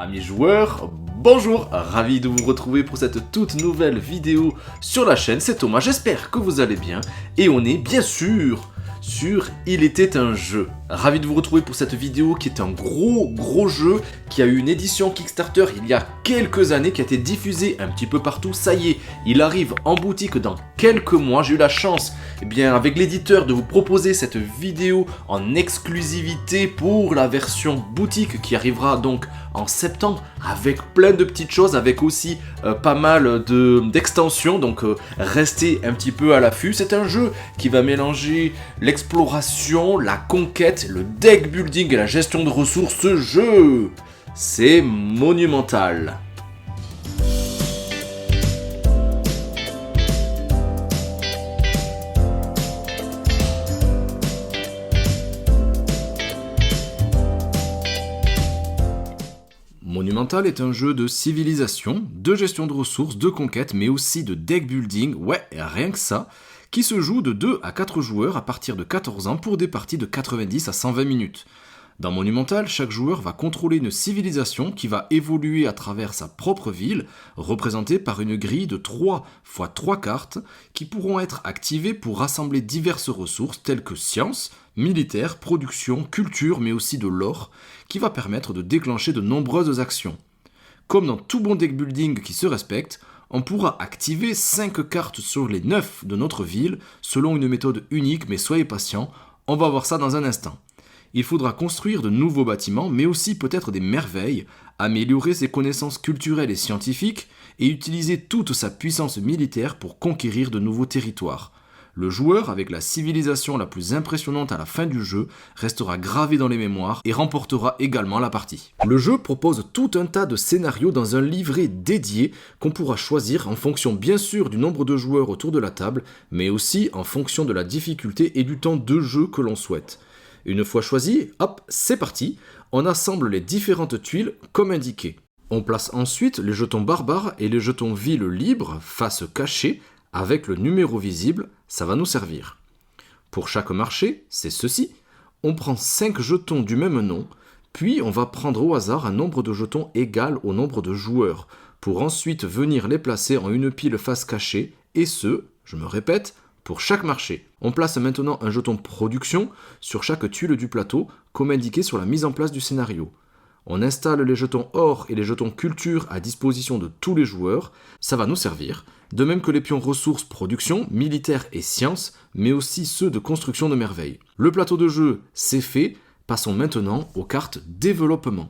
Amis joueurs, bonjour, ravi de vous retrouver pour cette toute nouvelle vidéo sur la chaîne, c'est Thomas, j'espère que vous allez bien, et on est bien sûr sur Il était un jeu. Ravi de vous retrouver pour cette vidéo qui est un gros jeu qui a eu une édition Kickstarter il y a quelques années, qui a été diffusée un petit peu partout. Ça y est, il arrive en boutique dans quelques mois. J'ai eu la chance, avec l'éditeur, de vous proposer cette vidéo en exclusivité pour la version boutique qui arrivera donc en septembre, avec plein de petites choses, avec aussi pas mal d'extensions, donc restez un petit peu à l'affût. C'est un jeu qui va mélanger l'exploration, la conquête, le deck building et la gestion de ressources. Ce jeu, c'est monumental. Monumental est un jeu de civilisation, de gestion de ressources, de conquête, mais aussi de deck building, ouais, rien que ça, qui se joue de 2 à 4 joueurs à partir de 14 ans pour des parties de 90 à 120 minutes. Dans Monumental, chaque joueur va contrôler une civilisation qui va évoluer à travers sa propre ville, représentée par une grille de 3 x 3 cartes qui pourront être activées pour rassembler diverses ressources telles que sciences, militaire, production, culture, mais aussi de l'or, qui va permettre de déclencher de nombreuses actions. Comme dans tout bon deck building qui se respecte, on pourra activer 5 cartes sur les 9 de notre ville, selon une méthode unique, mais soyez patients, on va voir ça dans un instant. Il faudra construire de nouveaux bâtiments, mais aussi peut-être des merveilles, améliorer ses connaissances culturelles et scientifiques, et utiliser toute sa puissance militaire pour conquérir de nouveaux territoires. Le joueur, avec la civilisation la plus impressionnante à la fin du jeu, restera gravé dans les mémoires et remportera également la partie. Le jeu propose tout un tas de scénarios dans un livret dédié qu'on pourra choisir en fonction bien sûr du nombre de joueurs autour de la table, mais aussi en fonction de la difficulté et du temps de jeu que l'on souhaite. Une fois choisi, hop, c'est parti, on assemble les différentes tuiles comme indiqué. On place ensuite les jetons barbares et les jetons ville libre, face cachée, avec le numéro visible, ça va nous servir. Pour chaque marché, c'est ceci, on prend 5 jetons du même nom, puis on va prendre au hasard un nombre de jetons égal au nombre de joueurs, pour ensuite venir les placer en une pile face cachée, et ce, je me répète, pour chaque marché. On place maintenant un jeton production sur chaque tuile du plateau, comme indiqué sur la mise en place du scénario. On installe les jetons or et les jetons culture à disposition de tous les joueurs, ça va nous servir, de même que les pions ressources production, militaire et sciences, mais aussi ceux de construction de merveilles. Le plateau de jeu, c'est fait, passons maintenant aux cartes développement.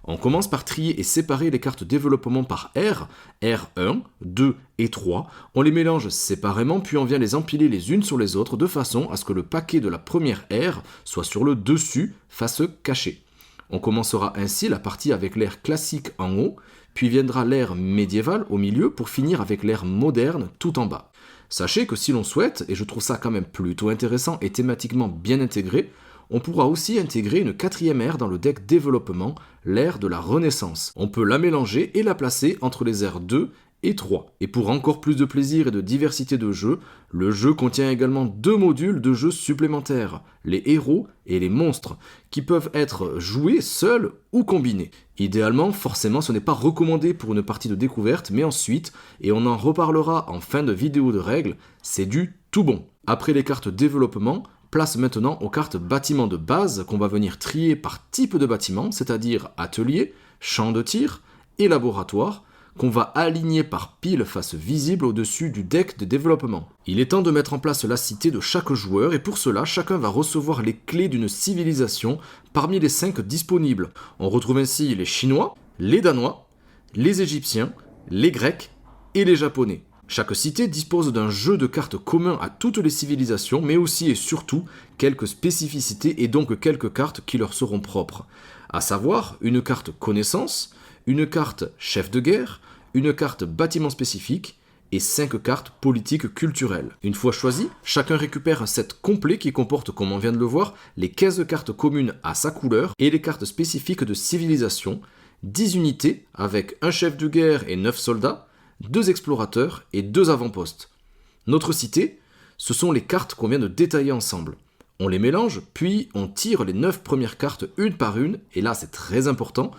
On commence par trier et séparer les cartes développement par R, R1, 2 et 3. On les mélange séparément, puis on vient les empiler les unes sur les autres de façon à ce que le paquet de la première R soit sur le dessus, face cachée. On commencera ainsi la partie avec l'ère classique en haut, puis viendra l'ère médiévale au milieu pour finir avec l'ère moderne tout en bas. Sachez que si l'on souhaite, et je trouve ça quand même plutôt intéressant et thématiquement bien intégré, on pourra aussi intégrer une 4e ère dans le deck développement, l'ère de la Renaissance. On peut la mélanger et la placer entre les ères 2 et 3. Et pour encore plus de plaisir et de diversité de jeu, le jeu contient également 2 modules de jeu supplémentaires, les héros et les monstres, qui peuvent être joués seuls ou combinés. Idéalement, forcément, ce n'est pas recommandé pour une partie de découverte, mais ensuite, et on en reparlera en fin de vidéo de règles, c'est du tout bon. Après les cartes développement, place maintenant aux cartes bâtiments de base qu'on va venir trier par type de bâtiment, c'est-à-dire atelier, champ de tir et laboratoire, qu'on va aligner par pile face visible au-dessus du deck de développement. Il est temps de mettre en place la cité de chaque joueur et pour cela, chacun va recevoir les clés d'une civilisation parmi les 5 disponibles. On retrouve ainsi les Chinois, les Danois, les Égyptiens, les Grecs et les Japonais. Chaque cité dispose d'un jeu de cartes commun à toutes les civilisations, mais aussi et surtout quelques spécificités et donc quelques cartes qui leur seront propres. À savoir une carte connaissance, une carte chef de guerre, une carte bâtiment spécifique et 5 cartes politiques culturelles. Une fois choisi, chacun récupère un set complet qui comporte, comme on vient de le voir, les 15 cartes communes à sa couleur et les cartes spécifiques de civilisation, 10 unités avec un chef de guerre et 9 soldats, 2 explorateurs et 2 avant-postes. Notre cité, ce sont les cartes qu'on vient de détailler ensemble. On les mélange, puis on tire les 9 premières cartes une par une, et là c'est très important,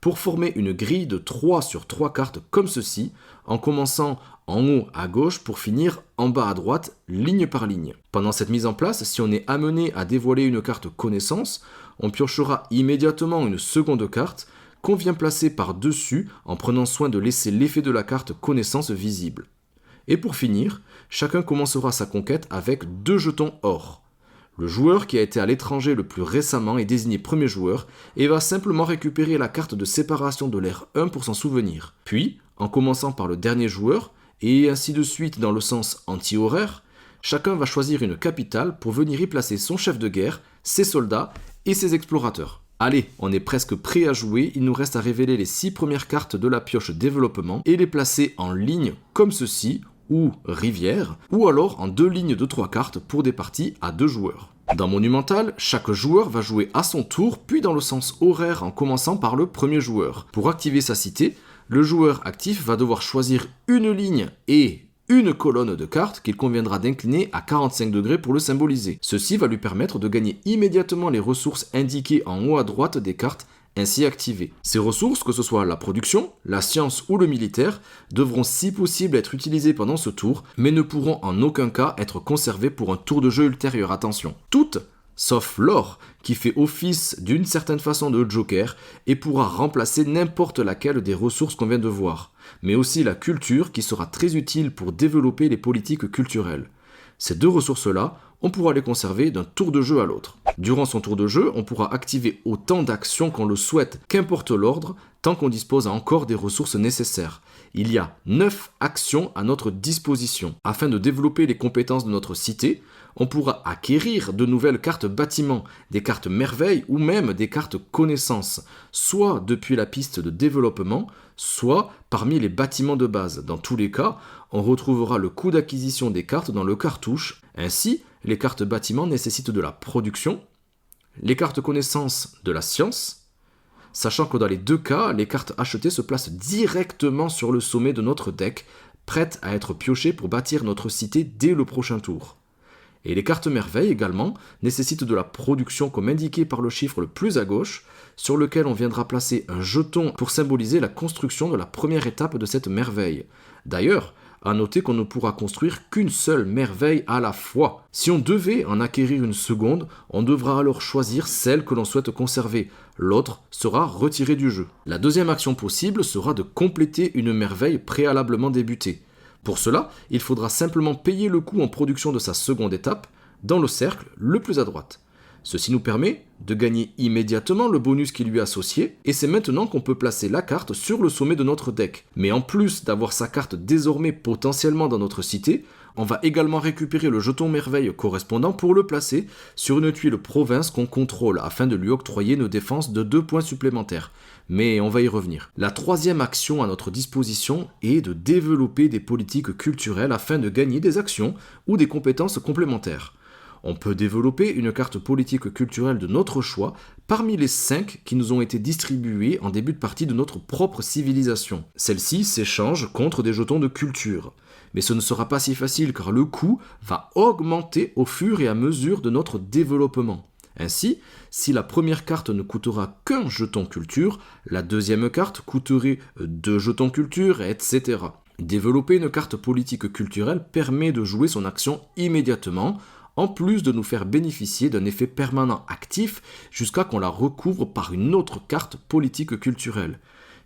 pour former une grille de 3 sur 3 cartes comme ceci, en commençant en haut à gauche pour finir en bas à droite, ligne par ligne. Pendant cette mise en place, si on est amené à dévoiler une carte connaissance, on piochera immédiatement une seconde carte qu'on vient placer par-dessus en prenant soin de laisser l'effet de la carte connaissance visible. Et pour finir, chacun commencera sa conquête avec 2 jetons or. Le joueur qui a été à l'étranger le plus récemment est désigné premier joueur et va simplement récupérer la carte de séparation de l'ère 1 pour s'en souvenir. Puis, en commençant par le dernier joueur, et ainsi de suite dans le sens anti-horaire, chacun va choisir une capitale pour venir y placer son chef de guerre, ses soldats et ses explorateurs. Allez, on est presque prêt à jouer, il nous reste à révéler les 6 premières cartes de la pioche développement et les placer en ligne comme ceci, ou rivière, ou alors en 2 lignes de 3 cartes pour des parties à 2 joueurs. Dans Monumental, chaque joueur va jouer à son tour, puis dans le sens horaire en commençant par le premier joueur. Pour activer sa cité, le joueur actif va devoir choisir une ligne et une colonne de cartes qu'il conviendra d'incliner à 45 degrés pour le symboliser. Ceci va lui permettre de gagner immédiatement les ressources indiquées en haut à droite des cartes ainsi activées. Ces ressources, que ce soit la production, la science ou le militaire, devront si possible être utilisées pendant ce tour, mais ne pourront en aucun cas être conservées pour un tour de jeu ultérieur. Attention, toutes, sauf l'or, qui fait office d'une certaine façon de joker et pourra remplacer n'importe laquelle des ressources qu'on vient de voir, mais aussi la culture qui sera très utile pour développer les politiques culturelles. Ces 2 ressources-là, on pourra les conserver d'un tour de jeu à l'autre. Durant son tour de jeu, on pourra activer autant d'actions qu'on le souhaite, qu'importe l'ordre, tant qu'on dispose encore des ressources nécessaires. Il y a 9 actions à notre disposition. Afin de développer les compétences de notre cité, on pourra acquérir de nouvelles cartes bâtiments, des cartes merveilles ou même des cartes connaissances, soit depuis la piste de développement, soit parmi les bâtiments de base. Dans tous les cas, on retrouvera le coût d'acquisition des cartes dans le cartouche. Ainsi, les cartes bâtiments nécessitent de la production, les cartes connaissances de la science, sachant que dans les 2 cas, les cartes achetées se placent directement sur le sommet de notre deck, prêtes à être piochées pour bâtir notre cité dès le prochain tour. Et les cartes merveilles également nécessitent de la production comme indiqué par le chiffre le plus à gauche, sur lequel on viendra placer un jeton pour symboliser la construction de la première étape de cette merveille. D'ailleurs, à noter qu'on ne pourra construire qu'une seule merveille à la fois. Si on devait en acquérir une seconde, on devra alors choisir celle que l'on souhaite conserver. L'autre sera retirée du jeu. La deuxième action possible sera de compléter une merveille préalablement débutée. Pour cela, il faudra simplement payer le coût en production de sa seconde étape dans le cercle le plus à droite. Ceci nous permet de gagner immédiatement le bonus qui lui est associé, et c'est maintenant qu'on peut placer la carte sur le sommet de notre deck. Mais en plus d'avoir sa carte désormais potentiellement dans notre cité, on va également récupérer le jeton merveille correspondant pour le placer sur une tuile province qu'on contrôle afin de lui octroyer une défense de 2 points supplémentaires. Mais on va y revenir. La 3e action à notre disposition est de développer des politiques culturelles afin de gagner des actions ou des compétences complémentaires. On peut développer une carte politique culturelle de notre choix parmi les 5 qui nous ont été distribuées en début de partie de notre propre civilisation. Celle-ci s'échange contre des jetons de culture. Mais ce ne sera pas si facile car le coût va augmenter au fur et à mesure de notre développement. Ainsi, si la première carte ne coûtera qu'un jeton culture, la deuxième carte coûterait 2 jetons culture, etc. Développer une carte politique culturelle permet de jouer son action immédiatement, en plus de nous faire bénéficier d'un effet permanent actif jusqu'à qu'on la recouvre par une autre carte politique culturelle.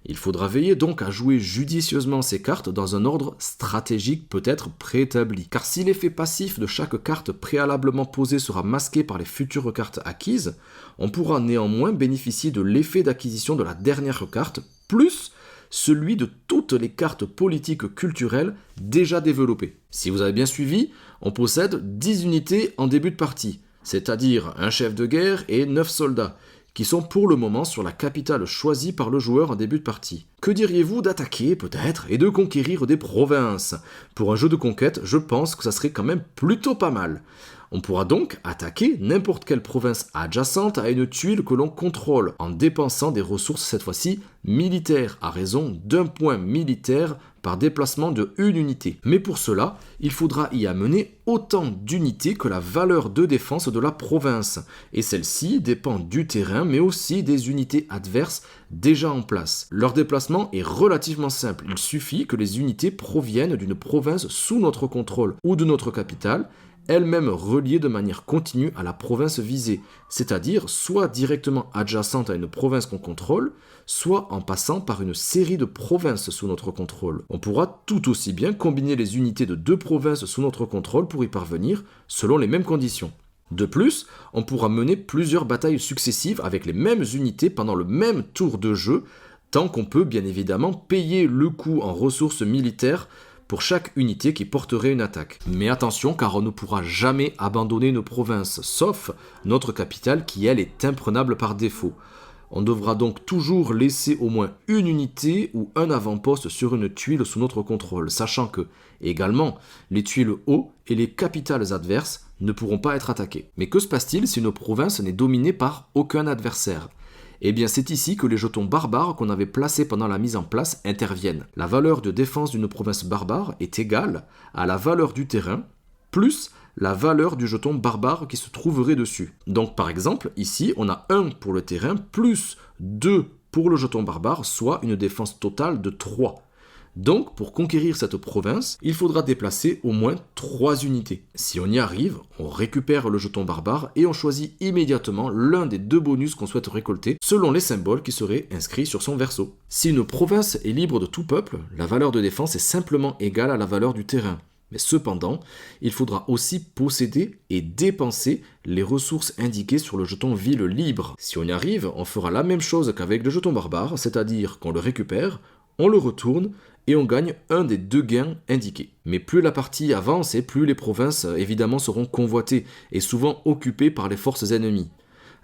Il faudra veiller donc à jouer judicieusement ces cartes dans un ordre stratégique peut-être préétabli. Car si l'effet passif de chaque carte préalablement posée sera masqué par les futures cartes acquises, on pourra néanmoins bénéficier de l'effet d'acquisition de la dernière carte, plus celui de toutes les cartes politiques culturelles déjà développées. Si vous avez bien suivi, on possède 10 unités en début de partie, c'est-à-dire un chef de guerre et 9 soldats, qui sont pour le moment sur la capitale choisie par le joueur en début de partie. Que diriez-vous d'attaquer peut-être et de conquérir des provinces? Pour un jeu de conquête, je pense que ça serait quand même plutôt pas mal. On pourra donc attaquer n'importe quelle province adjacente à une tuile que l'on contrôle, en dépensant des ressources cette fois-ci militaires, à raison d'1 point militaire par déplacement de une unité. Mais pour cela, il faudra y amener autant d'unités que la valeur de défense de la province. Et celle-ci dépend du terrain, mais aussi des unités adverses déjà en place. Leur déplacement est relativement simple. Il suffit que les unités proviennent d'une province sous notre contrôle ou de notre capitale, elle-même reliée de manière continue à la province visée, c'est-à-dire soit directement adjacente à une province qu'on contrôle, soit en passant par une série de provinces sous notre contrôle. On pourra tout aussi bien combiner les unités de deux provinces sous notre contrôle pour y parvenir, selon les mêmes conditions. De plus, on pourra mener plusieurs batailles successives avec les mêmes unités pendant le même tour de jeu, tant qu'on peut bien évidemment payer le coût en ressources militaires pour chaque unité qui porterait une attaque. Mais attention, car on ne pourra jamais abandonner nos provinces, sauf notre capitale qui, elle, est imprenable par défaut. On devra donc toujours laisser au moins une unité ou un avant-poste sur une tuile sous notre contrôle, sachant que, également, les tuiles hauts et les capitales adverses ne pourront pas être attaquées. Mais que se passe-t-il si une province n'est dominée par aucun adversaire ? Eh bien, c'est ici que les jetons barbares qu'on avait placés pendant la mise en place interviennent. La valeur de défense d'une province barbare est égale à la valeur du terrain plus la valeur du jeton barbare qui se trouverait dessus. Donc, par exemple, ici, on a 1 pour le terrain plus 2 pour le jeton barbare, soit une défense totale de 3. Donc, pour conquérir cette province, il faudra déplacer au moins 3 unités. Si on y arrive, on récupère le jeton barbare et on choisit immédiatement l'un des 2 bonus qu'on souhaite récolter selon les symboles qui seraient inscrits sur son verso. Si une province est libre de tout peuple, la valeur de défense est simplement égale à la valeur du terrain. Mais cependant, il faudra aussi posséder et dépenser les ressources indiquées sur le jeton ville libre. Si on y arrive, on fera la même chose qu'avec le jeton barbare, c'est-à-dire qu'on le récupère, on le retourne et on gagne un des 2 gains indiqués. Mais plus la partie avance et plus les provinces évidemment seront convoitées et souvent occupées par les forces ennemies.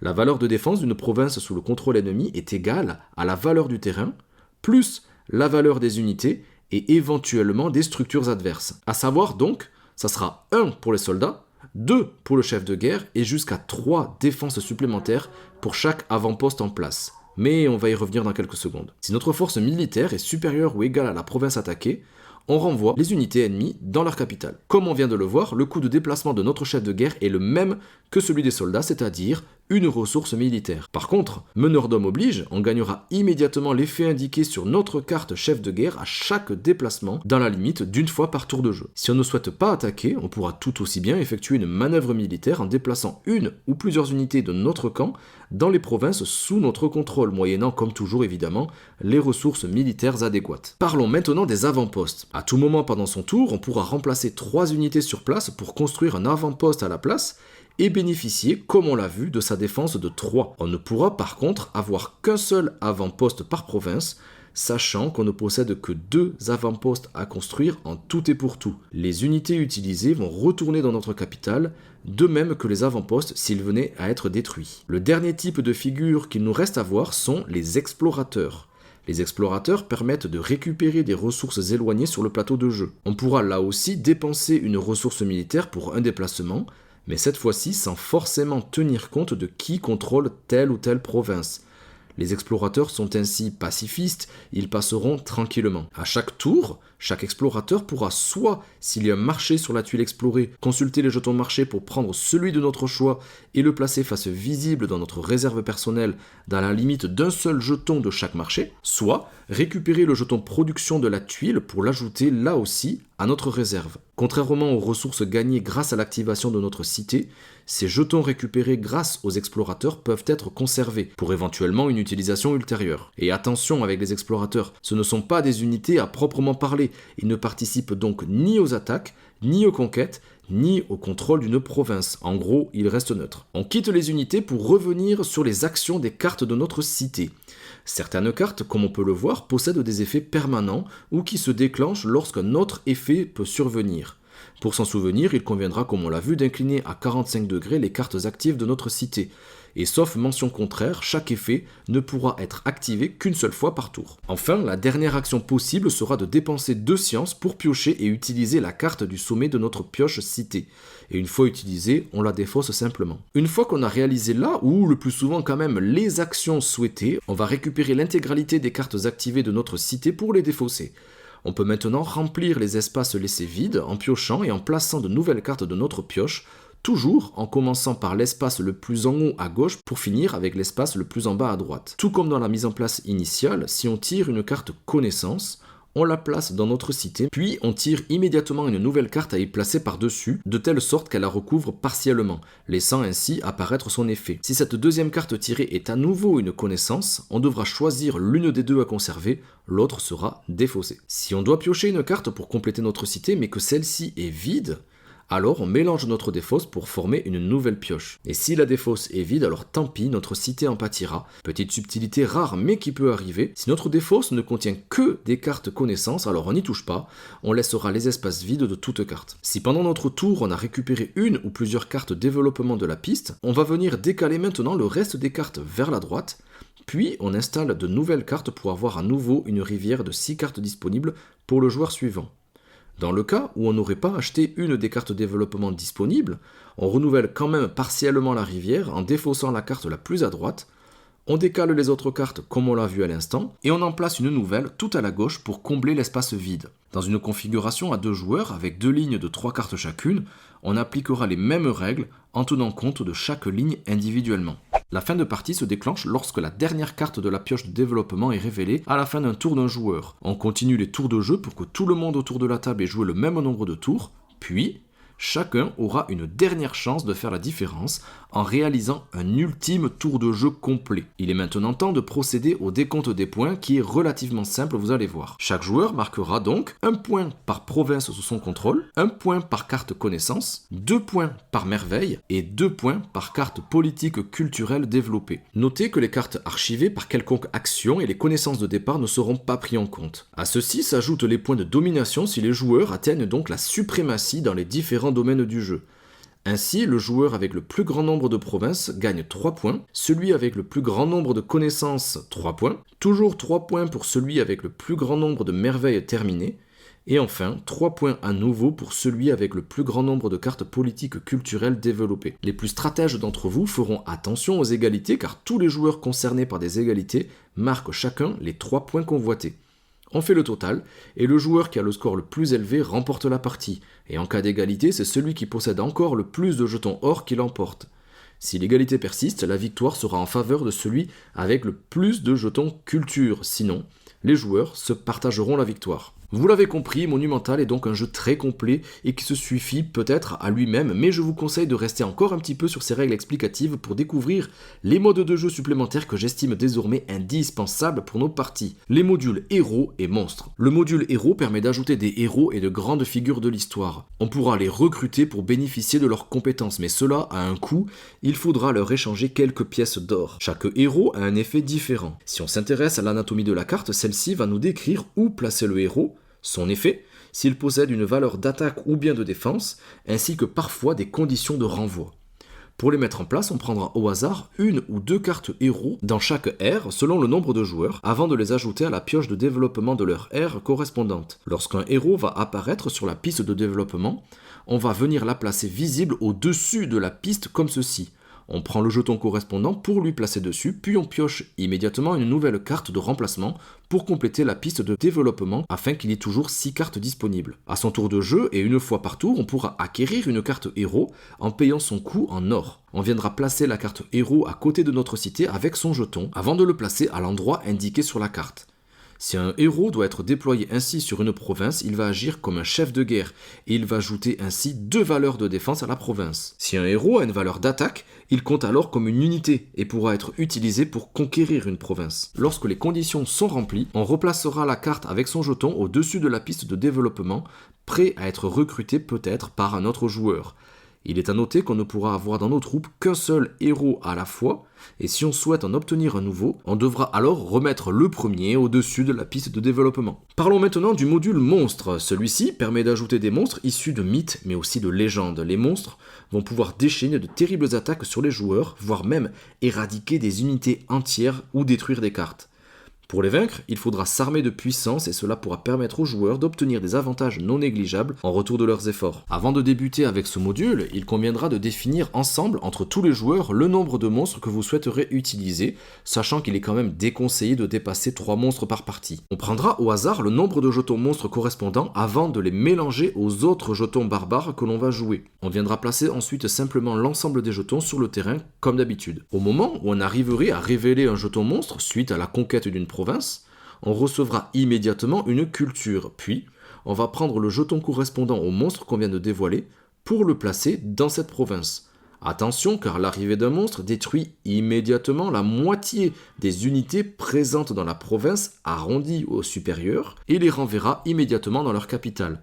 La valeur de défense d'une province sous le contrôle ennemi est égale à la valeur du terrain, plus la valeur des unités et éventuellement des structures adverses. À savoir donc, ça sera 1 pour les soldats, 2 pour le chef de guerre et jusqu'à 3 défenses supplémentaires pour chaque avant-poste en place. Mais on va y revenir dans quelques secondes. Si notre force militaire est supérieure ou égale à la province attaquée, on renvoie les unités ennemies dans leur capitale. Comme on vient de le voir, le coût de déplacement de notre chef de guerre est le même que celui des soldats, c'est-à-dire une ressource militaire. Par contre, meneur d'hommes oblige, on gagnera immédiatement l'effet indiqué sur notre carte chef de guerre à chaque déplacement, dans la limite d'1 fois par tour de jeu. Si on ne souhaite pas attaquer, on pourra tout aussi bien effectuer une manœuvre militaire en déplaçant une ou plusieurs unités de notre camp dans les provinces sous notre contrôle, moyennant comme toujours évidemment les ressources militaires adéquates. Parlons maintenant des avant-postes. À tout moment pendant son tour, on pourra remplacer 3 unités sur place pour construire un avant-poste à la place et bénéficier, comme on l'a vu, de sa défense de 3. On ne pourra par contre avoir qu'un seul avant-poste par province, sachant qu'on ne possède que 2 avant-postes à construire en tout et pour tout. Les unités utilisées vont retourner dans notre capitale, de même que les avant-postes s'ils venaient à être détruits. Le dernier type de figure qu'il nous reste à voir sont les explorateurs. Les explorateurs permettent de récupérer des ressources éloignées sur le plateau de jeu. On pourra là aussi dépenser une ressource militaire pour un déplacement, mais cette fois-ci sans forcément tenir compte de qui contrôle telle ou telle province. Les explorateurs sont ainsi pacifistes, ils passeront tranquillement. À chaque tour, chaque explorateur pourra soit, s'il y a un marché sur la tuile explorée, consulter les jetons marché pour prendre celui de notre choix et le placer face visible dans notre réserve personnelle dans la limite d'un seul jeton de chaque marché, soit récupérer le jeton production de la tuile pour l'ajouter là aussi à notre réserve. Contrairement aux ressources gagnées grâce à l'activation de notre cité, ces jetons récupérés grâce aux explorateurs peuvent être conservés pour éventuellement une utilisation ultérieure. Et attention avec les explorateurs, ce ne sont pas des unités à proprement parler, ils ne participent donc ni aux attaques, ni aux conquêtes, ni au contrôle d'une province. En gros, ils restent neutres. On quitte les unités pour revenir sur les actions des cartes de notre cité. Certaines cartes, comme on peut le voir, possèdent des effets permanents ou qui se déclenchent lorsqu'un autre effet peut survenir. Pour s'en souvenir, il conviendra, comme on l'a vu, d'incliner à 45 degrés les cartes actives de notre cité. Et sauf mention contraire, chaque effet ne pourra être activé qu'une seule fois par tour. Enfin, la dernière action possible sera de dépenser 2 sciences pour piocher et utiliser la carte du sommet de notre pioche cité. Et une fois utilisée, on la défausse simplement. Une fois qu'on a réalisé là, ou le plus souvent quand même les actions souhaitées, on va récupérer l'intégralité des cartes activées de notre cité pour les défausser. On peut maintenant remplir les espaces laissés vides en piochant et en plaçant de nouvelles cartes de notre pioche, toujours en commençant par l'espace le plus en haut à gauche pour finir avec l'espace le plus en bas à droite. Tout comme dans la mise en place initiale, si on tire une carte connaissance, on la place dans notre cité, puis on tire immédiatement une nouvelle carte à y placer par-dessus, de telle sorte qu'elle la recouvre partiellement, laissant ainsi apparaître son effet. Si cette deuxième carte tirée est à nouveau une connaissance, on devra choisir l'une des deux à conserver, l'autre sera défaussée. Si on doit piocher une carte pour compléter notre cité, mais que celle-ci est vide, alors on mélange notre défausse pour former une nouvelle pioche. Et si la défausse est vide, alors tant pis, notre cité en pâtira. Petite subtilité rare mais qui peut arriver, si notre défausse ne contient que des cartes connaissances, alors on n'y touche pas, on laissera les espaces vides de toute carte. Si pendant notre tour on a récupéré une ou plusieurs cartes développement de la piste, on va venir décaler maintenant le reste des cartes vers la droite, puis on installe de nouvelles cartes pour avoir à nouveau une rivière de 6 cartes disponibles pour le joueur suivant. Dans le cas où on n'aurait pas acheté une des cartes développement disponibles, on renouvelle quand même partiellement la rivière en défaussant la carte la plus à droite, on décale les autres cartes comme on l'a vu à l'instant, et on en place une nouvelle tout à la gauche pour combler l'espace vide. Dans une configuration à 2 joueurs avec 2 lignes de 3 cartes chacune, on appliquera les mêmes règles en tenant compte de chaque ligne individuellement. La fin de partie se déclenche lorsque la dernière carte de la pioche de développement est révélée à la fin d'un tour d'un joueur. On continue les tours de jeu pour que tout le monde autour de la table ait joué le même nombre de tours, puis chacun aura une dernière chance de faire la différence en réalisant un ultime tour de jeu complet. Il est maintenant temps de procéder au décompte des points qui est relativement simple, vous allez voir. Chaque joueur marquera donc 1 point par province sous son contrôle, 1 point par carte connaissance, 2 points par merveille et 2 points par carte politique culturelle développée. Notez que les cartes archivées par quelconque action et les connaissances de départ ne seront pas pris en compte. À ceci s'ajoutent les points de domination si les joueurs atteignent donc la suprématie dans les différents domaines du jeu. Ainsi, le joueur avec le plus grand nombre de provinces gagne 3 points, celui avec le plus grand nombre de connaissances 3 points, toujours 3 points pour celui avec le plus grand nombre de merveilles terminées, et enfin 3 points à nouveau pour celui avec le plus grand nombre de cartes politiques culturelles développées. Les plus stratèges d'entre vous feront attention aux égalités car tous les joueurs concernés par des égalités marquent chacun les 3 points convoités. On fait le total, et le joueur qui a le score le plus élevé remporte la partie, et en cas d'égalité, c'est celui qui possède encore le plus de jetons or qui l'emporte. Si l'égalité persiste, la victoire sera en faveur de celui avec le plus de jetons culture, sinon, les joueurs se partageront la victoire. Vous l'avez compris, Monumental est donc un jeu très complet et qui se suffit peut-être à lui-même, mais je vous conseille de rester encore un petit peu sur ces règles explicatives pour découvrir les modes de jeu supplémentaires que j'estime désormais indispensables pour nos parties. Les modules héros et monstres. Le module héros permet d'ajouter des héros et de grandes figures de l'histoire. On pourra les recruter pour bénéficier de leurs compétences, mais cela a un coût, il faudra leur échanger quelques pièces d'or. Chaque héros a un effet différent. Si on s'intéresse à l'anatomie de la carte, celle-ci va nous décrire où placer le héros, son effet, s'il possède une valeur d'attaque ou bien de défense, ainsi que parfois des conditions de renvoi. Pour les mettre en place, on prendra au hasard 1 ou 2 cartes héros dans chaque ère selon le nombre de joueurs, avant de les ajouter à la pioche de développement de leur ère correspondante. Lorsqu'un héros va apparaître sur la piste de développement, on va venir la placer visible au-dessus de la piste comme ceci. On prend le jeton correspondant pour lui placer dessus, puis on pioche immédiatement une nouvelle carte de remplacement pour compléter la piste de développement afin qu'il y ait toujours 6 cartes disponibles. À son tour de jeu, et une fois par tour, on pourra acquérir une carte héros en payant son coût en or. On viendra placer la carte héros à côté de notre cité avec son jeton avant de le placer à l'endroit indiqué sur la carte. Si un héros doit être déployé ainsi sur une province, il va agir comme un chef de guerre et il va ajouter ainsi 2 valeurs de défense à la province. Si un héros a une valeur d'attaque, il compte alors comme une unité et pourra être utilisé pour conquérir une province. Lorsque les conditions sont remplies, on replacera la carte avec son jeton au-dessus de la piste de développement, prêt à être recruté peut-être par un autre joueur. Il est à noter qu'on ne pourra avoir dans nos troupes qu'un seul héros à la fois, et si on souhaite en obtenir un nouveau, on devra alors remettre le premier au-dessus de la piste de développement. Parlons maintenant du module monstre. Celui-ci permet d'ajouter des monstres issus de mythes, mais aussi de légendes. Les monstres vont pouvoir déchaîner de terribles attaques sur les joueurs, voire même éradiquer des unités entières ou détruire des cartes. Pour les vaincre, il faudra s'armer de puissance et cela pourra permettre aux joueurs d'obtenir des avantages non négligeables en retour de leurs efforts. Avant de débuter avec ce module, il conviendra de définir ensemble entre tous les joueurs le nombre de monstres que vous souhaiterez utiliser, sachant qu'il est quand même déconseillé de dépasser 3 monstres par partie. On prendra au hasard le nombre de jetons monstres correspondants avant de les mélanger aux autres jetons barbares que l'on va jouer. On viendra placer ensuite simplement l'ensemble des jetons sur le terrain comme d'habitude. Au moment où on arriverait à révéler un jeton monstre suite à la conquête d'une province, on recevra immédiatement une culture, puis on va prendre le jeton correspondant au monstre qu'on vient de dévoiler pour le placer dans cette province. Attention car l'arrivée d'un monstre détruit immédiatement la moitié des unités présentes dans la province arrondies au supérieur et les renverra immédiatement dans leur capitale.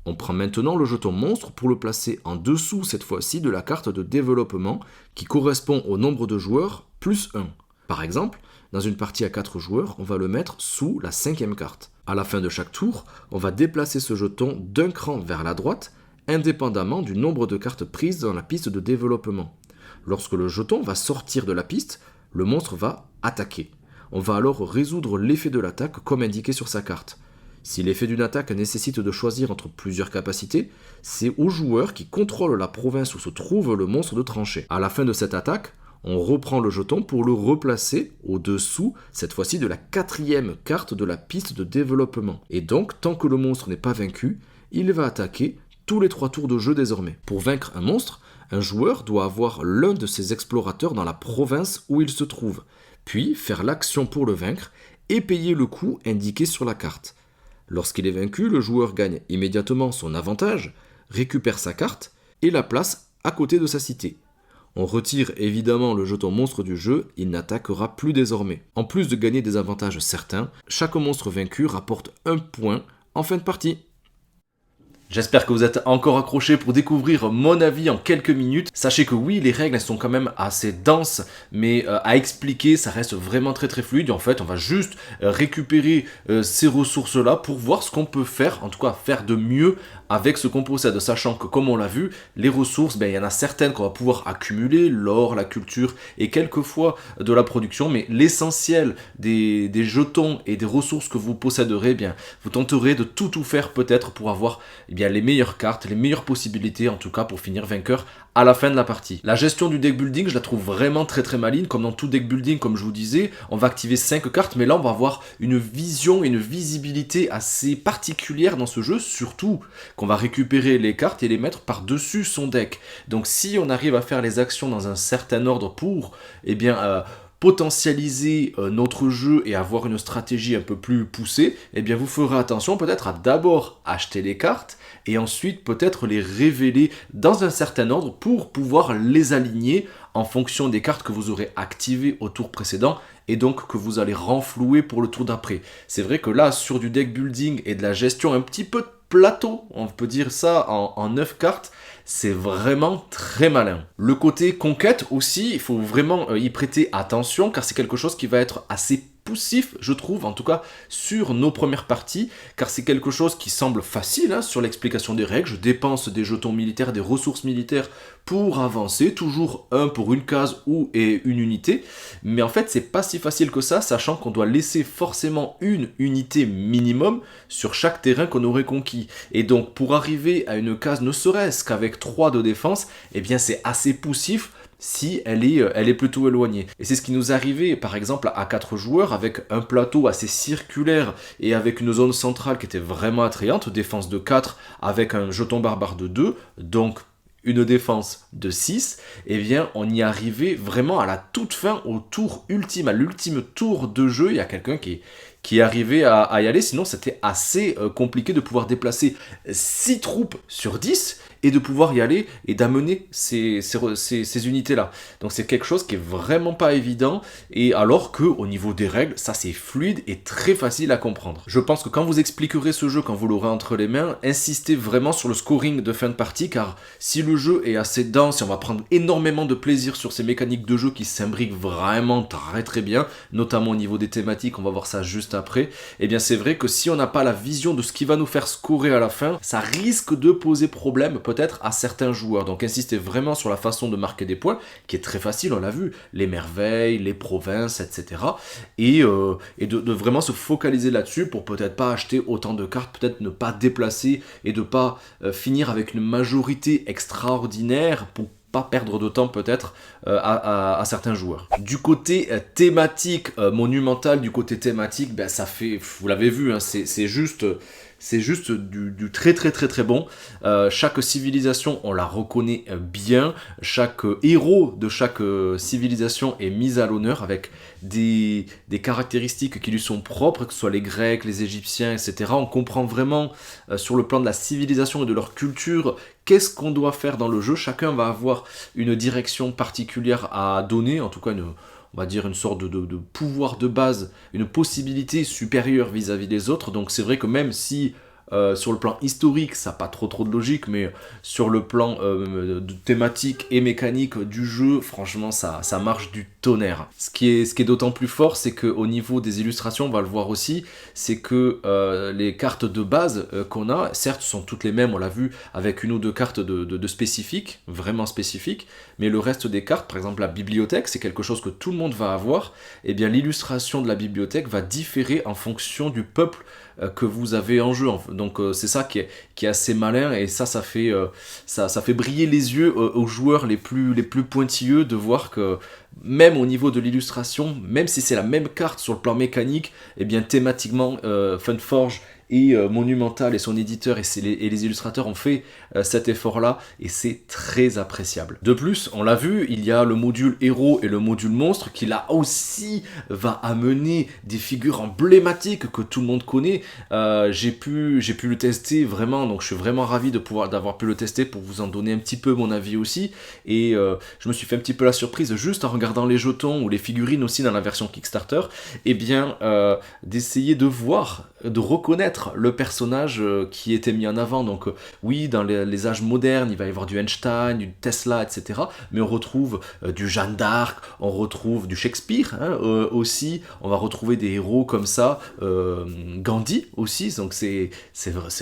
On prend maintenant le jeton monstre pour le placer en dessous cette fois-ci de la carte de développement qui correspond au nombre de joueurs plus 1. Par exemple, dans une partie à 4 joueurs, on va le mettre sous la 5e carte. À la fin de chaque tour, on va déplacer ce jeton d'un cran vers la droite, indépendamment du nombre de cartes prises dans la piste de développement. Lorsque le jeton va sortir de la piste, le monstre va attaquer. On va alors résoudre l'effet de l'attaque comme indiqué sur sa carte. Si l'effet d'une attaque nécessite de choisir entre plusieurs capacités, c'est au joueur qui contrôle la province où se trouve le monstre de trancher. À la fin de cette attaque, on reprend le jeton pour le replacer au-dessous, cette fois-ci de la 4e carte de la piste de développement. Et donc, tant que le monstre n'est pas vaincu, il va attaquer tous les 3 tours de jeu désormais. Pour vaincre un monstre, un joueur doit avoir l'un de ses explorateurs dans la province où il se trouve, puis faire l'action pour le vaincre et payer le coût indiqué sur la carte. Lorsqu'il est vaincu, le joueur gagne immédiatement son avantage, récupère sa carte et la place à côté de sa cité. On retire évidemment le jeton monstre du jeu, il n'attaquera plus désormais. En plus de gagner des avantages certains, chaque monstre vaincu rapporte 1 point en fin de partie. J'espère que vous êtes encore accrochés pour découvrir mon avis en quelques minutes. Sachez que oui, les règles elles sont quand même assez denses, mais à expliquer, ça reste vraiment très fluide. En fait, on va juste récupérer ces ressources-là pour voir ce qu'on peut faire, en tout cas faire de mieux avec ce qu'on possède, sachant que comme on l'a vu, les ressources, il y en a certaines qu'on va pouvoir accumuler, l'or, la culture et quelquefois de la production, mais l'essentiel des jetons et des ressources que vous posséderez, vous tenterez de tout faire peut-être pour avoir les meilleures cartes, les meilleures possibilités en tout cas pour finir vainqueur à la fin de la partie. La gestion du deck building, je la trouve vraiment très maligne, comme dans tout deck building, comme je vous disais, on va activer 5 cartes, mais là on va avoir une vision et une visibilité assez particulière dans ce jeu, surtout qu'on va récupérer les cartes et les mettre par-dessus son deck. Donc si on arrive à faire les actions dans un certain ordre pour, potentialiser notre jeu et avoir une stratégie un peu plus poussée, vous ferez attention peut-être à d'abord acheter les cartes et ensuite peut-être les révéler dans un certain ordre pour pouvoir les aligner en fonction des cartes que vous aurez activées au tour précédent et donc que vous allez renflouer pour le tour d'après. C'est vrai que là, sur du deck building et de la gestion un petit peu de plateau, on peut dire ça en 9 cartes, c'est vraiment très malin. Le côté conquête aussi, il faut vraiment y prêter attention car c'est quelque chose qui va être assez poussif, je trouve, en tout cas sur nos premières parties, car c'est quelque chose qui semble facile sur l'explication des règles. Je dépense des jetons militaires, des ressources militaires pour avancer, toujours un pour une case ou et une unité, mais en fait c'est pas si facile que ça, sachant qu'on doit laisser forcément une unité minimum sur chaque terrain qu'on aurait conquis. Et donc pour arriver à une case ne serait-ce qu'avec 3 de défense, c'est assez poussif si elle est plutôt éloignée. Et c'est ce qui nous arrivait par exemple à 4 joueurs avec un plateau assez circulaire et avec une zone centrale qui était vraiment attrayante, défense de 4 avec un jeton barbare de 2, donc une défense de 6, on y arrivait vraiment à la toute fin, au tour ultime, à l'ultime tour de jeu. Il y a quelqu'un qui arrivait à y aller, sinon c'était assez compliqué de pouvoir déplacer 6 troupes sur 10 et de pouvoir y aller et d'amener ces unités-là. Donc c'est quelque chose qui est vraiment pas évident, et alors que au niveau des règles, ça c'est fluide et très facile à comprendre. Je pense que quand vous expliquerez ce jeu, quand vous l'aurez entre les mains, insistez vraiment sur le scoring de fin de partie, car si le jeu est assez dense, et on va prendre énormément de plaisir sur ces mécaniques de jeu qui s'imbriquent vraiment très bien, notamment au niveau des thématiques, on va voir ça juste après, eh bien c'est vrai que si on n'a pas la vision de ce qui va nous faire scorer à la fin, ça risque de poser problème peut-être à certains joueurs. Donc insistez vraiment sur la façon de marquer des points, qui est très facile, on l'a vu, les merveilles, les provinces, etc. Et de vraiment se focaliser là-dessus pour peut-être pas acheter autant de cartes, peut-être ne pas déplacer et de pas finir avec une majorité extraordinaire pour pas perdre de temps peut-être à certains joueurs. Du côté thématique, monumental, du côté thématique, ben, ça fait, vous l'avez vu, hein, c'est juste du très très très très bon. Chaque civilisation, on la reconnaît bien. Chaque héros de chaque civilisation est mis à l'honneur avec des caractéristiques qui lui sont propres, que ce soit les Grecs, les Égyptiens, etc. On comprend vraiment sur le plan de la civilisation et de leur culture qu'est-ce qu'on doit faire dans le jeu. Chacun va avoir une direction particulière à donner, en tout cas on va dire une sorte de pouvoir de base, une possibilité supérieure vis-à-vis des autres. Donc c'est vrai que même si sur le plan historique, ça n'a pas trop de logique, mais sur le plan thématique et mécanique du jeu, franchement, ça marche du tonnerre. Ce qui est d'autant plus fort, c'est qu'au niveau des illustrations, on va le voir aussi, c'est que les cartes de base qu'on a, certes, sont toutes les mêmes, on l'a vu, avec une ou deux cartes de spécifiques, vraiment spécifiques, mais le reste des cartes, par exemple la bibliothèque, c'est quelque chose que tout le monde va avoir, et bien l'illustration de la bibliothèque va différer en fonction du peuple que vous avez en jeu. Donc c'est ça qui est assez malin, et ça fait briller les yeux aux joueurs les plus pointilleux de voir que même au niveau de l'illustration, même si c'est la même carte sur le plan mécanique, et bien thématiquement Funforge et Monumental et son éditeur et les illustrateurs ont fait cet effort-là, et c'est très appréciable. De plus, on l'a vu, il y a le module héros et le module monstre qui là aussi va amener des figures emblématiques que tout le monde connaît. J'ai pu le tester vraiment, donc je suis vraiment ravi d'avoir pu le tester pour vous en donner un petit peu mon avis aussi, et je me suis fait un petit peu la surprise juste en regardant les jetons ou les figurines aussi dans la version Kickstarter, et bien d'essayer de voir, de reconnaître le personnage qui était mis en avant. Donc oui, dans les âges modernes, il va y avoir du Einstein, du Tesla, etc. Mais on retrouve du Jeanne d'Arc, on retrouve du Shakespeare aussi, on va retrouver des héros comme ça, Gandhi aussi, donc c'est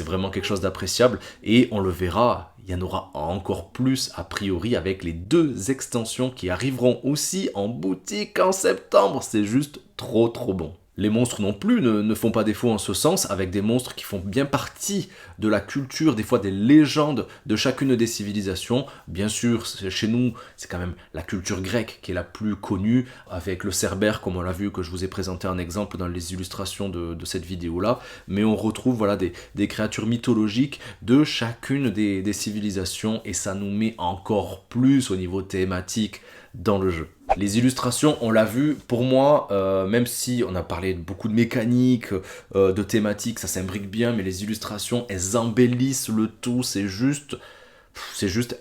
vraiment quelque chose d'appréciable, et on le verra, il y en aura encore plus a priori avec les 2 extensions qui arriveront aussi en boutique en septembre. C'est juste trop bon. Les monstres non plus ne font pas défaut en ce sens, avec des monstres qui font bien partie de la culture, des fois des légendes de chacune des civilisations. Bien sûr, chez nous, c'est quand même la culture grecque qui est la plus connue, avec le Cerbère, comme on l'a vu, que je vous ai présenté en exemple dans les illustrations de cette vidéo-là. Mais on retrouve voilà, des créatures mythologiques de chacune des civilisations, et ça nous met encore plus au niveau thématique dans le jeu. Les illustrations, on l'a vu, pour moi, même si on a parlé beaucoup de mécanique, de thématique, ça s'imbrique bien, mais les illustrations, elles embellissent le tout, c'est juste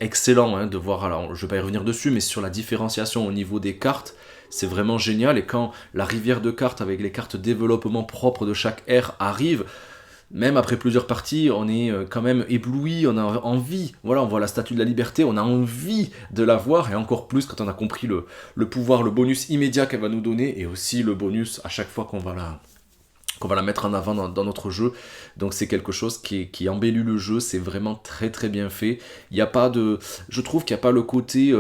excellent hein, de voir, alors je vais pas y revenir dessus, mais sur la différenciation au niveau des cartes, c'est vraiment génial, et quand la rivière de cartes avec les cartes développement propres de chaque ère arrive, même après plusieurs parties, on est quand même ébloui, on a envie, voilà, on voit la statue de la liberté, on a envie de la voir, et encore plus quand on a compris le pouvoir, le bonus immédiat qu'elle va nous donner, et aussi le bonus à chaque fois qu'on va la mettre en avant dans notre jeu. Donc c'est quelque chose qui embellit le jeu, c'est vraiment très bien fait. Il y a pas je trouve qu'il n'y a pas le côté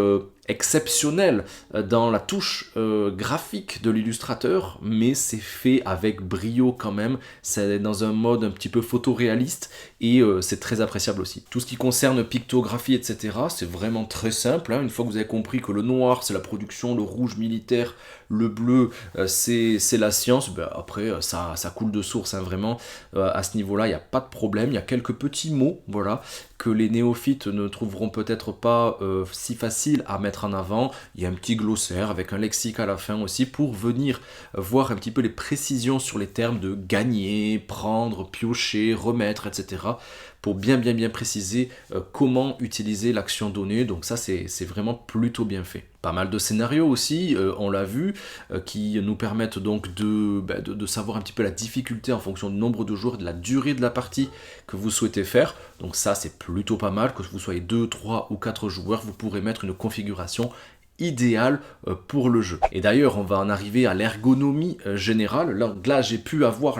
exceptionnel dans la touche graphique de l'illustrateur, mais c'est fait avec brio quand même, c'est dans un mode un petit peu photoréaliste, et c'est très appréciable aussi. Tout ce qui concerne pictographie, etc., c'est vraiment très simple, hein. Une fois que vous avez compris que le noir c'est la production, le rouge militaire, le bleu c'est la science, ben après ça coule de source, hein, vraiment. À ce niveau-là, il n'y a pas de problème, il y a quelques petits mots, voilà, que les néophytes ne trouveront peut-être pas si faciles à mettre en avant. Il y a un petit glossaire avec un lexique à la fin aussi pour venir voir un petit peu les précisions sur les termes de gagner, prendre, piocher, remettre, etc. pour bien préciser comment utiliser l'action donnée. Donc ça, c'est vraiment plutôt bien fait. Pas mal de scénarios aussi, on l'a vu, qui nous permettent donc de savoir un petit peu la difficulté en fonction du nombre de joueurs et de la durée de la partie que vous souhaitez faire. Donc ça, c'est plutôt pas mal, que vous soyez 2, 3 ou 4 joueurs, vous pourrez mettre une configuration idéal pour le jeu. Et d'ailleurs, on va en arriver à l'ergonomie générale. Là j'ai pu avoir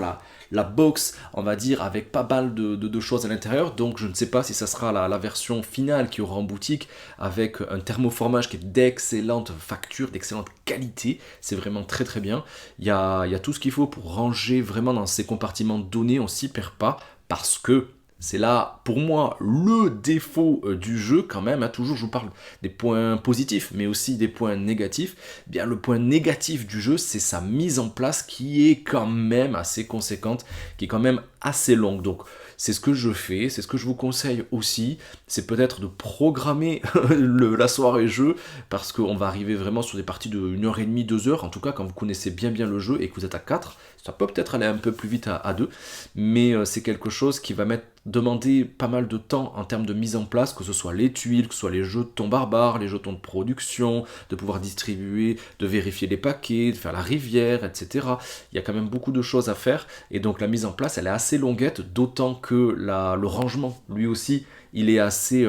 la box, on va dire, avec pas mal de choses à l'intérieur. Donc je ne sais pas si ça sera la version finale qui aura en boutique avec un thermoformage qui est d'excellente facture, d'excellente qualité. C'est vraiment très très bien. Il y a tout ce qu'il faut pour ranger vraiment dans ces compartiments de données. On s'y perd pas parce que c'est là, pour moi, le défaut du jeu quand même. Hein. Toujours, je vous parle des points positifs, mais aussi des points négatifs. Eh bien, le point négatif du jeu, c'est sa mise en place qui est quand même assez conséquente, qui est quand même assez longue. Donc, c'est ce que je fais, c'est ce que je vous conseille aussi. C'est peut-être de programmer la soirée jeu, parce qu'on va arriver vraiment sur des parties de 1h30, 2h. En tout cas, quand vous connaissez bien le jeu et que vous êtes à 4, ça peut peut-être aller un peu plus vite à 2, mais c'est quelque chose qui va demander pas mal de temps en termes de mise en place, que ce soit les tuiles, que ce soit les jetons barbares, les jetons de production, de pouvoir distribuer, de vérifier les paquets, de faire la rivière, etc. Il y a quand même beaucoup de choses à faire, et donc la mise en place, elle est assez longuette, d'autant que le rangement, lui aussi, il est assez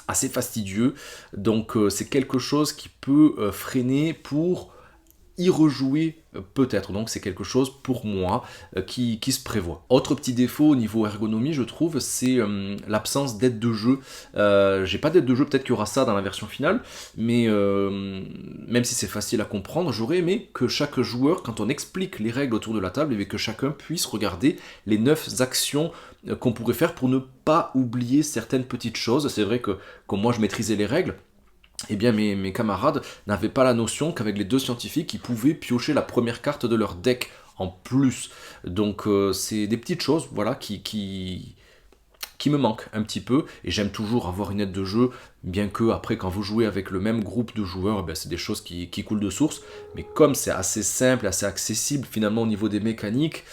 fastidieux, donc c'est quelque chose qui peut freiner pour y rejouer peut-être, donc c'est quelque chose pour moi qui se prévoit. Autre petit défaut au niveau ergonomie, je trouve, c'est l'absence d'aide de jeu. J'ai pas d'aide de jeu, peut-être qu'il y aura ça dans la version finale, mais même si c'est facile à comprendre, j'aurais aimé que chaque joueur, quand on explique les règles autour de la table, et que chacun puisse regarder les 9 actions qu'on pourrait faire pour ne pas oublier certaines petites choses. C'est vrai que comme moi je maîtrisais les règles, eh bien mes camarades n'avaient pas la notion qu'avec les 2 scientifiques, ils pouvaient piocher la première carte de leur deck en plus. Donc c'est des petites choses, voilà, qui me manquent un petit peu, et j'aime toujours avoir une aide de jeu, bien que après quand vous jouez avec le même groupe de joueurs, eh bien, c'est des choses qui coulent de source, mais comme c'est assez simple, assez accessible finalement au niveau des mécaniques,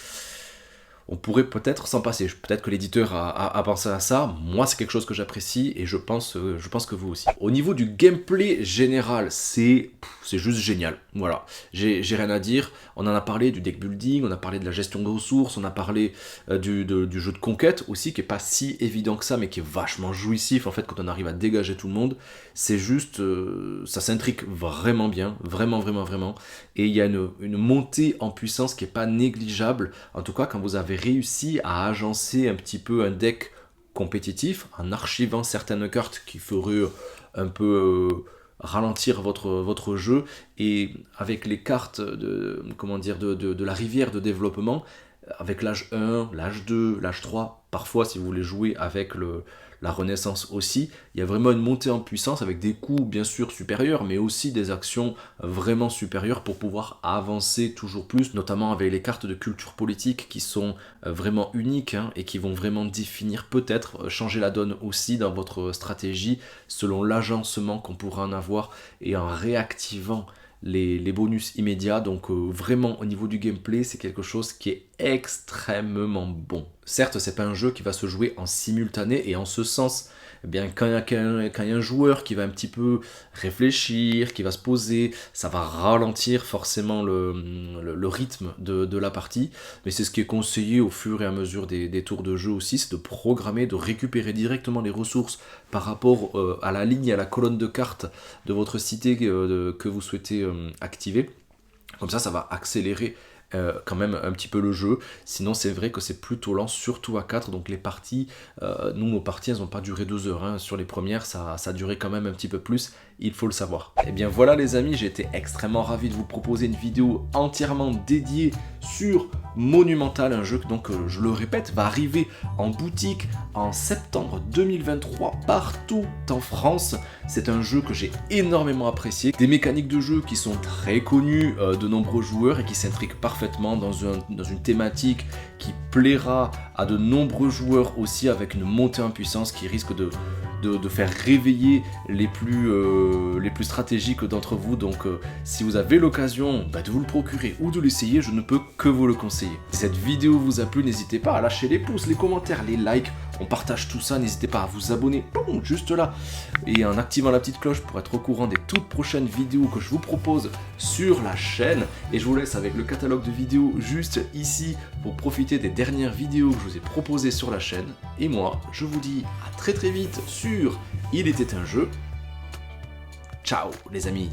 on pourrait peut-être s'en passer. Peut-être que l'éditeur a pensé à ça. Moi, c'est quelque chose que j'apprécie, et je pense que vous aussi. Au niveau du gameplay général, c'est juste génial. Voilà, j'ai rien à dire. On en a parlé du deck building, on a parlé de la gestion de ressources, on a parlé du jeu de conquête aussi, qui est pas si évident que ça, mais qui est vachement jouissif en fait quand on arrive à dégager tout le monde. C'est juste, ça s'intrigue vraiment bien, vraiment. Et il y a une montée en puissance qui est pas négligeable. En tout cas, quand vous avez réussi à agencer un petit peu un deck compétitif en archivant certaines cartes qui feraient un peu ralentir votre jeu, et avec les cartes de la rivière de développement, avec l'âge 1, l'âge 2, l'âge 3, parfois si vous voulez jouer avec la Renaissance aussi, il y a vraiment une montée en puissance avec des coups bien sûr supérieurs, mais aussi des actions vraiment supérieures pour pouvoir avancer toujours plus, notamment avec les cartes de culture politique qui sont vraiment uniques, hein, et qui vont vraiment définir, peut-être changer la donne aussi dans votre stratégie selon l'agencement qu'on pourra en avoir, et en réactivant les bonus immédiats. Donc vraiment au niveau du gameplay, c'est quelque chose qui est extrêmement bon. Certes, c'est pas un jeu qui va se jouer en simultané, et en ce sens, eh bien, quand il y a un joueur qui va un petit peu réfléchir, qui va se poser, ça va ralentir forcément le rythme de la partie, mais c'est ce qui est conseillé au fur et à mesure des tours de jeu aussi, c'est de programmer, de récupérer directement les ressources par rapport à la ligne et à la colonne de cartes de votre cité que vous souhaitez activer. Comme ça va accélérer quand même un petit peu le jeu. Sinon c'est vrai que c'est plutôt lent, surtout à 4, donc les parties, nos parties elles n'ont pas duré 2 heures, hein. Sur les premières ça a duré quand même un petit peu plus, il faut le savoir. Et bien voilà les amis, j'ai été extrêmement ravi de vous proposer une vidéo entièrement dédiée sur Monumental, un jeu que donc je le répète va arriver en boutique en septembre 2023 partout en France. C'est un jeu que j'ai énormément apprécié, des mécaniques de jeu qui sont très connues de nombreux joueurs et qui s'intriguent parfaitement dans une thématique qui plaira à de nombreux joueurs aussi, avec une montée en puissance qui risque de faire réveiller les plus stratégiques d'entre vous. Donc si vous avez l'occasion de vous le procurer ou de l'essayer, je ne peux que vous le conseiller. Si cette vidéo vous a plu, n'hésitez pas à lâcher les pouces, les commentaires, les likes, on partage tout ça. N'hésitez pas à vous abonner, juste là, et en activant la petite cloche pour être au courant des toutes prochaines vidéos que je vous propose sur la chaîne. Et je vous laisse avec le catalogue de vidéos juste ici pour profiter des dernières vidéos que je vous ai proposées sur la chaîne. Et moi, je vous dis à très vite sur Il était un jeu. Ciao. Ciao les amis.